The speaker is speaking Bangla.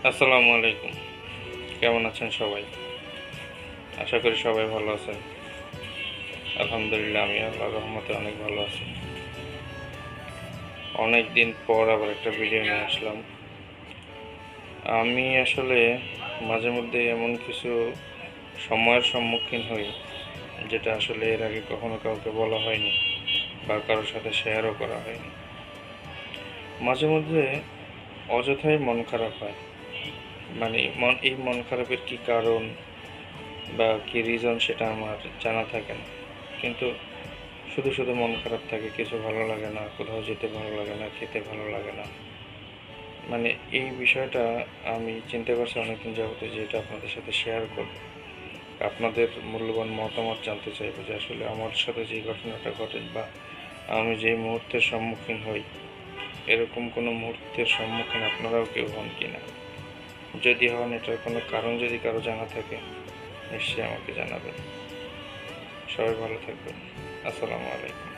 আসসালামু আলাইকুম। কেমন আছেন সবাই? আশা করি সবাই ভালো আছেন। আলহামদুলিল্লাহ, আমি আল্লাহর রহমতে অনেক ভালো আছি। অনেক দিন পর আবার একটা ভিডিও নিয়ে আসলাম। আমি আসলে মাঝে মধ্যে এমন কিছু সময়ের সম্মুখীন হই, যেটা আসলে এর আগে কখনো কাউকে বলা হয়নি বা কারোর সাথে শেয়ারও করা হয়নি। মাঝে মধ্যে অযথাই মন খারাপ হয়। মানে এই মন খারাপের কী কারণ বা কী রিজন সেটা আমার জানা থাকে না। কিন্তু শুধু শুধু মন খারাপ থাকে, কিছু ভালো লাগে না, কোথাও যেতে ভালো লাগে না, খেতে ভালো লাগে না। মানে এই বিষয়টা আমি চিন্তা করছি অনেকদিন যাবতে যে এটা আপনাদের সাথে শেয়ার করব। আপনাদের মূল্যবান মতামত জানতে চাইবো যে আসলে আমার সাথে যে ঘটনাটা ঘটে বা আমি যে মুহূর্তের সম্মুখীন হই, এরকম কোনো মুহূর্তের সম্মুখীন আপনারাও কেউ হন কি না। যদি হন, এটার কোনো কারণ যদি কারো জানা থাকে, নিশ্চয়ই আমাকে জানাবেন। সবাই ভালো থাকবেন। আসসালামু আলাইকুম।